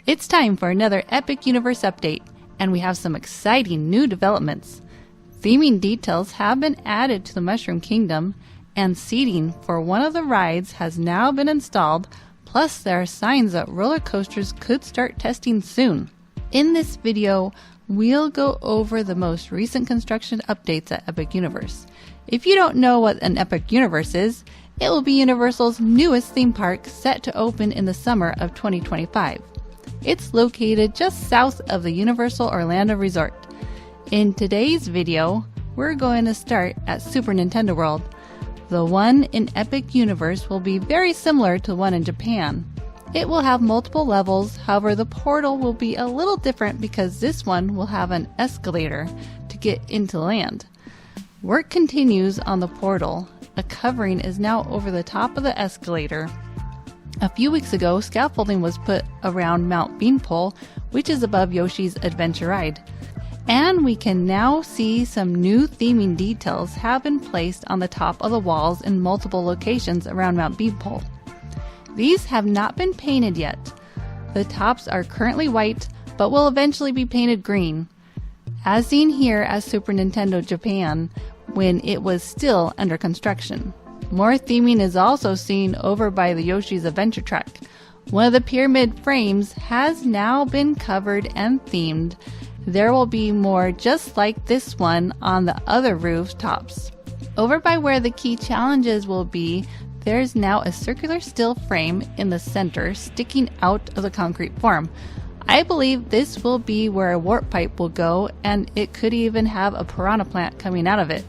It's time for another Epic Universe update, and we have some exciting new developments. Theming details have been added to the Mushroom Kingdom, and seating for one of the rides has now been installed, plus there are signs that roller coasters could start testing soon. In this video, we'll go over the most recent construction updates at Epic Universe. If you don't know what an Epic Universe is, it will be Universal's newest theme park set to open in the summer of 2025. It's located just south of the Universal Orlando Resort. In today's video, we're going to start at Super Nintendo World. The one in Epic Universe will be very similar to the one in Japan. It will have multiple levels, however the portal will be a little different because this one will have an escalator to get into land. Work continues on the portal. A covering is now over the top of the escalator. A few weeks ago, scaffolding was put around Mount Beanpole, which is above Yoshi's Adventure Ride. And we can now see some new theming details have been placed on the top of the walls in multiple locations around Mount Beanpole. These have not been painted yet. The tops are currently white, but will eventually be painted green, as seen here at Super Nintendo Japan when it was still under construction. More theming is also seen over by the Yoshi's Adventure Track. One of the pyramid frames has now been covered and themed. There will be more just like this one on the other rooftops. Over by where the key challenges will be, there's now a circular steel frame in the center sticking out of the concrete form. I believe this will be where a warp pipe will go, and it could even have a piranha plant coming out of it.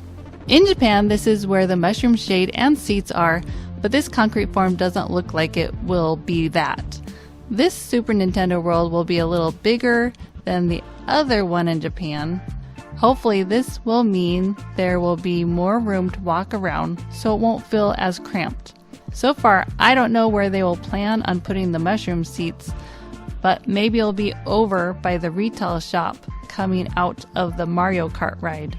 In Japan, this is where the mushroom shade and seats are, but this concrete form doesn't look like it will be that. This Super Nintendo World will be a little bigger than the other one in Japan. Hopefully this will mean there will be more room to walk around so it won't feel as cramped. So far, I don't know where they will plan on putting the mushroom seats, but maybe it'll be over by the retail shop coming out of the Mario Kart ride.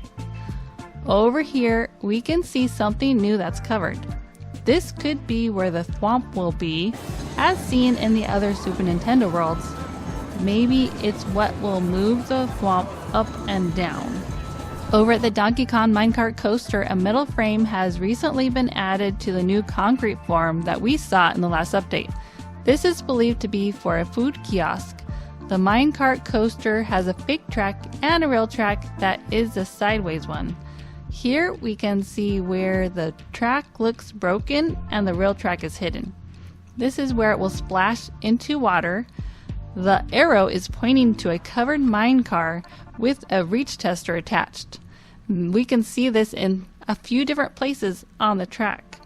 Over here, we can see something new that's covered. This could be where the thwomp will be, as seen in the other Super Nintendo worlds. Maybe it's what will move the thwomp up and down. Over at the Donkey Kong Minecart Coaster, a metal frame has recently been added to the new concrete form that we saw in the last update. This is believed to be for a food kiosk. The Minecart Coaster has a fake track and a real track that is the sideways one. Here we can see where the track looks broken and the real track is hidden. This is where it will splash into water. The arrow is pointing to a covered mine car with a reach tester attached. We can see this in a few different places on the track.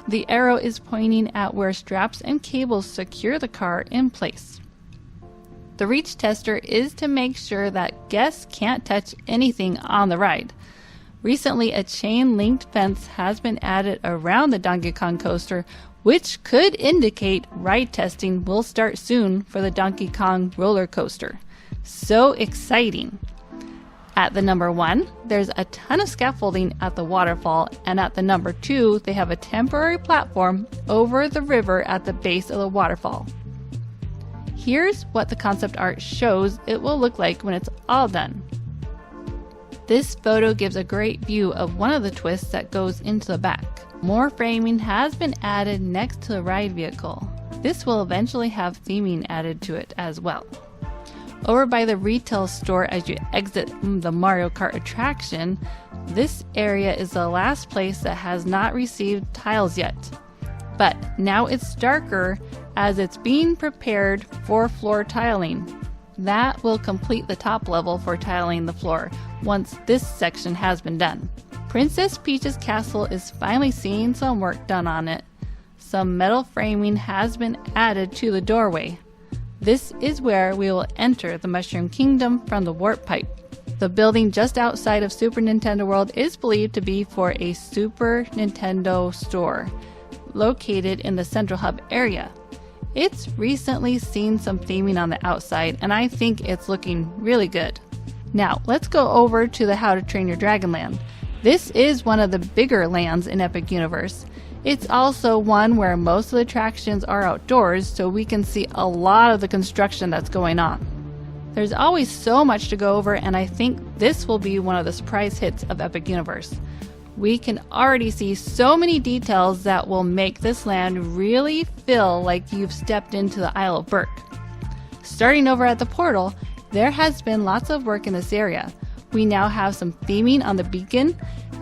The arrow is pointing at where straps and cables secure the car in place. The reach tester is to make sure that guests can't touch anything on the ride. Recently, a chain-linked fence has been added around the Donkey Kong coaster, which could indicate ride testing will start soon for the Donkey Kong roller coaster. So exciting! At the number 1, there's a ton of scaffolding at the waterfall, and at the number 2, they have a temporary platform over the river at the base of the waterfall. Here's what the concept art shows it will look like when it's all done. This photo gives a great view of one of the twists that goes into the back. More framing has been added next to the ride vehicle. This will eventually have theming added to it as well. Over by the retail store as you exit the Mario Kart attraction, this area is the last place that has not received tiles yet. But now it's darker as it's being prepared for floor tiling. That will complete the top level for tiling the floor once this section has been done. Princess Peach's castle is finally seeing some work done on it. Some metal framing has been added to the doorway. This is where we will enter the Mushroom Kingdom from the warp pipe. The building just outside of Super Nintendo World is believed to be for a Super Nintendo store, located in the Central Hub area. It's recently seen some theming on the outside, and I think it's looking really good. Now, let's go over to the How to Train Your Dragon land. This is one of the bigger lands in Epic Universe. It's also one where most of the attractions are outdoors, so we can see a lot of the construction that's going on. There's always so much to go over, and I think this will be one of the surprise hits of Epic Universe. We can already see so many details that will make this land really feel like you've stepped into the Isle of Berk. Starting over at the portal, there has been lots of work in this area. We now have some theming on the beacon.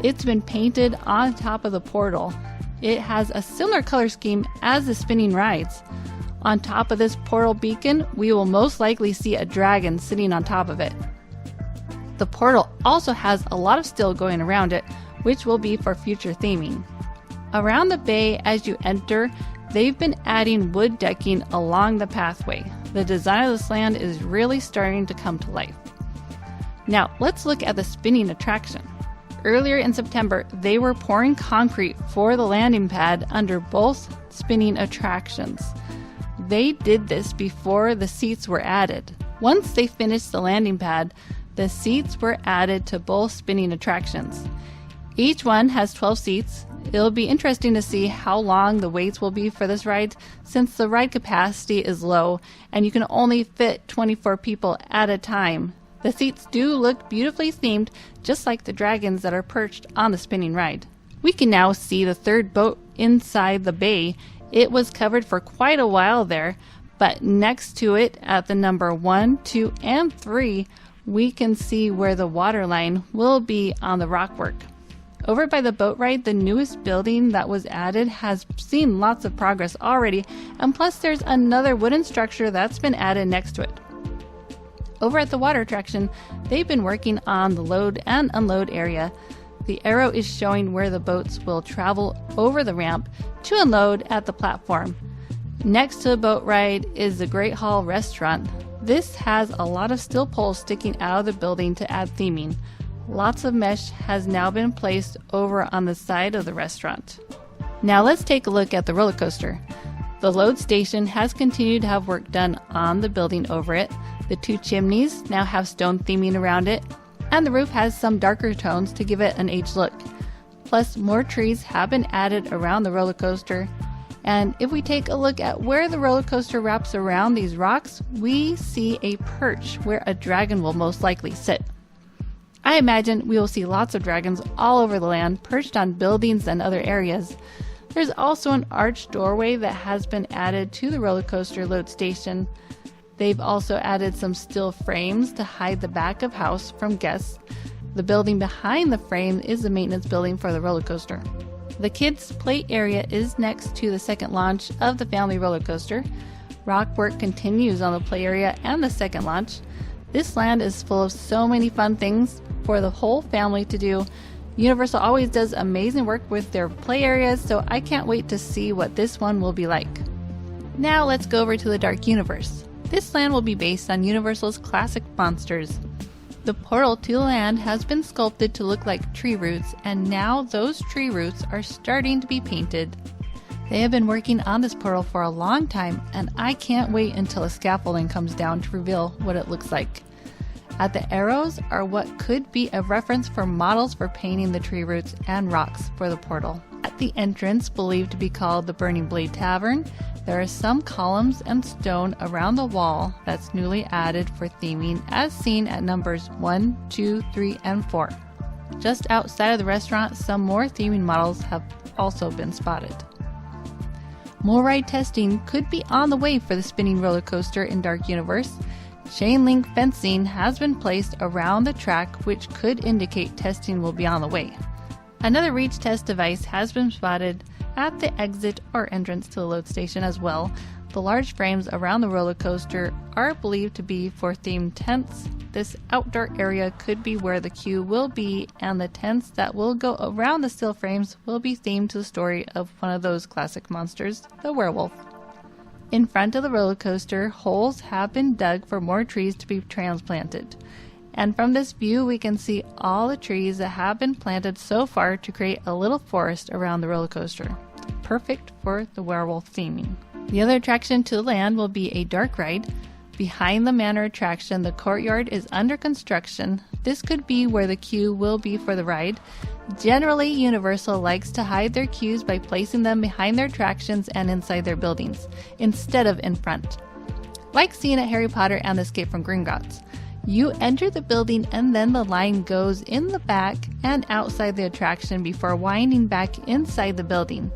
It's been painted on top of the portal. It has a similar color scheme as the spinning rides. On top of this portal beacon, we will most likely see a dragon sitting on top of it. The portal also has a lot of still going around it, which will be for future theming. Around the bay as you enter, they've been adding wood decking along the pathway. The design of this land is really starting to come to life. Now let's look at the spinning attraction. Earlier in September, they were pouring concrete for the landing pad under both spinning attractions. They did this before the seats were added. Once they finished the landing pad, the seats were added to both spinning attractions. Each one has 12 seats. It'll be interesting to see how long the waits will be for this ride, since the ride capacity is low and you can only fit 24 people at a time. The seats do look beautifully themed, just like the dragons that are perched on the spinning ride. We can now see the third boat inside the bay. It was covered for quite a while there, but next to it at the number 1, 2, and 3, we can see where the water line will be on the rockwork. Over by the boat ride, the newest building that was added has seen lots of progress already, and plus there's another wooden structure that's been added next to it. Over at the water attraction, they've been working on the load and unload area. The arrow is showing where the boats will travel over the ramp to unload at the platform. Next to the boat ride is the Great Hall restaurant. This has a lot of steel poles sticking out of the building to add theming. Lots of mesh has now been placed over on the side of the restaurant. Now let's take a look at the roller coaster. The load station has continued to have work done on the building over it. The two chimneys now have stone theming around it, and the roof has some darker tones to give it an aged look. Plus, more trees have been added around the roller coaster. And if we take a look at where the roller coaster wraps around these rocks, we see a perch where a dragon will most likely sit. I imagine we will see lots of dragons all over the land, perched on buildings and other areas. There's also an arched doorway that has been added to the roller coaster load station. They've also added some steel frames to hide the back of house from guests. The building behind the frame is the maintenance building for the roller coaster. The kids' play area is next to the second launch of the family roller coaster. Rock work continues on the play area and the second launch. This land is full of so many fun things for the whole family to do. Universal always does amazing work with their play areas, so I can't wait to see what this one will be like. Now let's go over to the Dark Universe. This land will be based on Universal's classic monsters. The portal to the land has been sculpted to look like tree roots, and now those tree roots are starting to be painted. They have been working on this portal for a long time, and I can't wait until the scaffolding comes down to reveal what it looks like. At the arrows are what could be a reference for models for painting the tree roots and rocks for the portal. At the entrance, believed to be called the Burning Blade Tavern, there are some columns and stone around the wall that's newly added for theming, as seen at numbers 1, 2, 3, and 4. Just outside of the restaurant, some more theming models have also been spotted. More ride testing could be on the way for the spinning roller coaster in Dark Universe. Chain link fencing has been placed around the track, which could indicate testing will be on the way. Another reach test device has been spotted at the exit or entrance to the load station as well. The large frames around the roller coaster are believed to be for themed tents. This outdoor area could be where the queue will be, and the tents that will go around the steel frames will be themed to the story of one of those classic monsters, the werewolf. In front of the roller coaster, holes have been dug for more trees to be transplanted. And from this view, we can see all the trees that have been planted so far to create a little forest around the roller coaster. Perfect for the werewolf theming. The other attraction to the land will be a dark ride. Behind the manor attraction, the courtyard is under construction. This could be where the queue will be for the ride. Generally, Universal likes to hide their queues by placing them behind their attractions and inside their buildings, instead of in front. Like seen at Harry Potter and the Escape from Gringotts. You enter the building and then the line goes in the back and outside the attraction before winding back inside the building.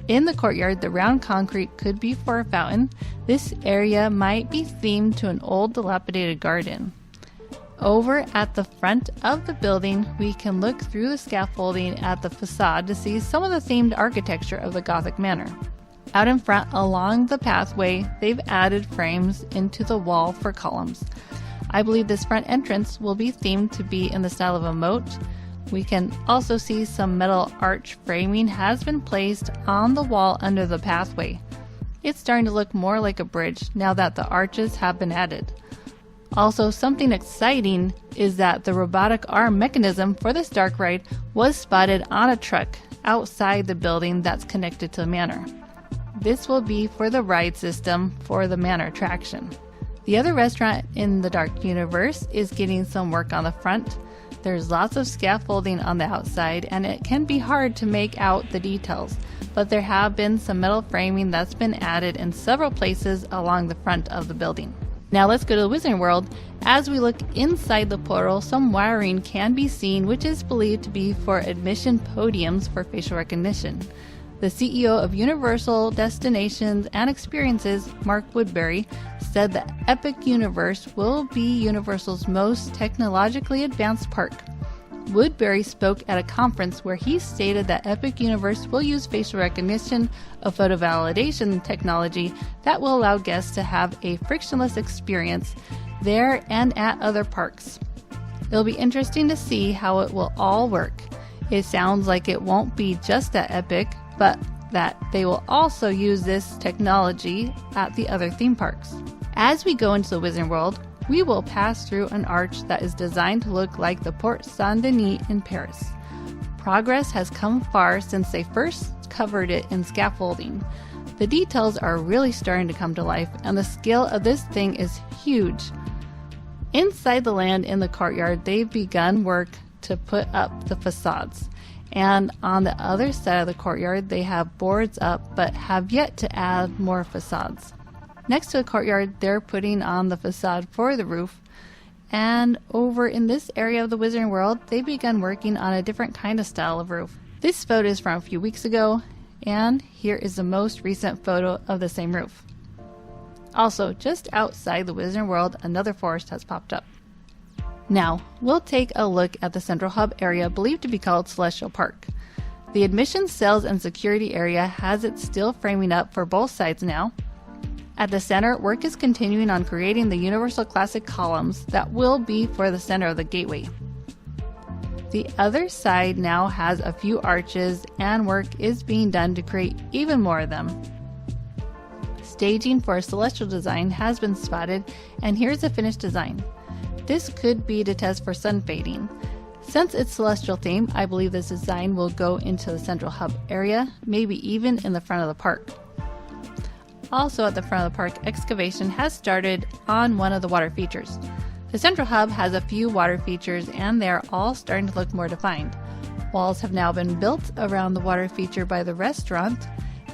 In the courtyard, the round concrete could be for a fountain. This area might be themed to an old dilapidated garden. Over at the front of the building, we can look through the scaffolding at the facade to see some of the themed architecture of the Gothic manor. Out in front, along the pathway, they've added frames into the wall for columns. I believe this front entrance will be themed to be in the style of a moat. We can also see some metal arch framing has been placed on the wall under the pathway. It's starting to look more like a bridge now that the arches have been added. Also, something exciting is that the robotic arm mechanism for this dark ride was spotted on a truck outside the building that's connected to the manor. This will be for the ride system for the manor attraction. The other restaurant in the Dark Universe is getting some work on the front. There's lots of scaffolding on the outside and it can be hard to make out the details, but there have been some metal framing that's been added in several places along the front of the building. Now let's go to the Wizarding World. As we look inside the portal, some wiring can be seen, which is believed to be for admission podiums for facial recognition. The CEO of Universal Destinations and Experiences, Mark Woodbury, said the Epic Universe will be Universal's most technologically advanced park. Woodbury spoke at a conference where he stated that Epic Universe will use facial recognition, a photo validation technology that will allow guests to have a frictionless experience there and at other parks. It'll be interesting to see how it will all work. It sounds like it won't be just at Epic, but that they will also use this technology at the other theme parks. As we go into the Wizarding World, we will pass through an arch that is designed to look like the Porte Saint-Denis in Paris. Progress has come far since they first covered it in scaffolding. The details are really starting to come to life, and the scale of this thing is huge. Inside the land in the courtyard, they've begun work to put up the facades. And on the other side of the courtyard, they have boards up, but have yet to add more facades. Next to the courtyard, they're putting on the facade for the roof. And over in this area of the Wizarding World, they've begun working on a different kind of style of roof. This photo is from a few weeks ago, and here is the most recent photo of the same roof. Also, just outside the Wizarding World, another forest has popped up. Now, we'll take a look at the central hub area believed to be called Celestial Park. The admissions, sales, and security area has it still framing up for both sides now. At the center, work is continuing on creating the Universal Classic columns that will be for the center of the gateway. The other side now has a few arches and work is being done to create even more of them. Staging for a celestial design has been spotted, and here's a finished design. This could be to test for sun fading. Since it's celestial theme, I believe this design will go into the central hub area, maybe even in the front of the park. Also at the front of the park, excavation has started on one of the water features. The central hub has a few water features and they're all starting to look more defined. Walls have now been built around the water feature by the restaurant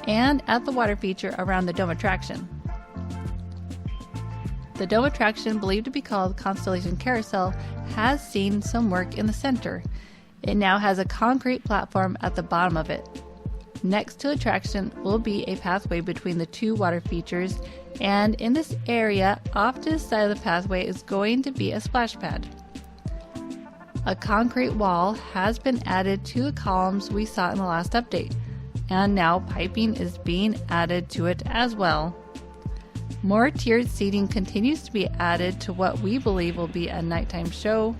and at the water feature around the dome attraction. The dome attraction, believed to be called Constellation Carousel, has seen some work in the center. It now has a concrete platform at the bottom of it. Next to the attraction will be a pathway between the two water features, and in this area, off to the side of the pathway is going to be a splash pad. A concrete wall has been added to the columns we saw in the last update, and now piping is being added to it as well. More tiered seating continues to be added to what we believe will be a nighttime show.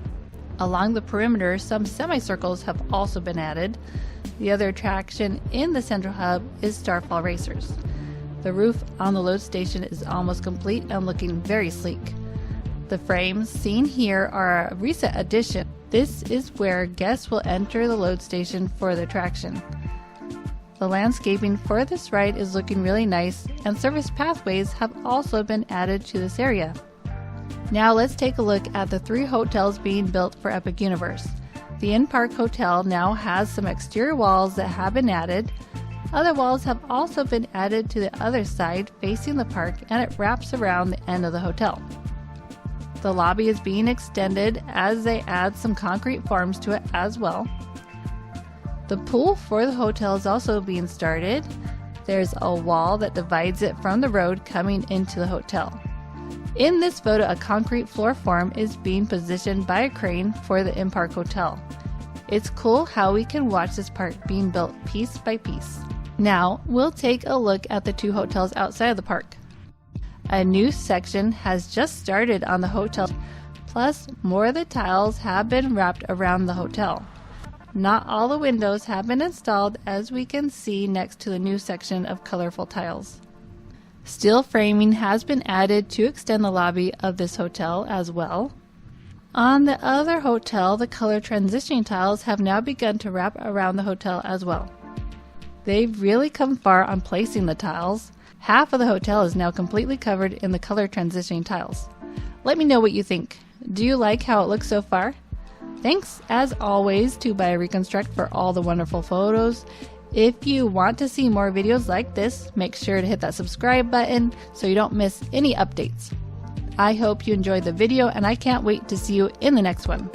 Along the perimeter, some semicircles have also been added. The other attraction in the central hub is Starfall Racers. The roof on the load station is almost complete and looking very sleek. The frames seen here are a recent addition. This is where guests will enter the load station for the attraction. The landscaping for this ride is looking really nice, and service pathways have also been added to this area. Now let's take a look at the 3 hotels being built for Epic Universe. The in-park hotel now has some exterior walls that have been added. Other walls have also been added to the other side facing the park, and it wraps around the end of the hotel. The lobby is being extended as they add some concrete forms to it as well. The pool for the hotel is also being started. There's a wall that divides it from the road coming into the hotel. In this photo, a concrete floor form is being positioned by a crane for the in-park hotel. It's cool how we can watch this park being built piece by piece. Now, we'll take a look at the two hotels outside of the park. A new section has just started on the hotel, plus more of the tiles have been wrapped around the hotel. Not all the windows have been installed, as we can see next to the new section of colorful tiles. Steel framing has been added to extend the lobby of this hotel as well. On the other hotel, the color transitioning tiles have now begun to wrap around the hotel as well. They've really come far on placing the tiles. Half of the hotel is now completely covered in the color transitioning tiles. Let me know what you think. Do you like how it looks so far? Thanks, as always, to BioReconstruct for all the wonderful photos. If you want to see more videos like this, make sure to hit that subscribe button so you don't miss any updates. I hope you enjoyed the video, and I can't wait to see you in the next one.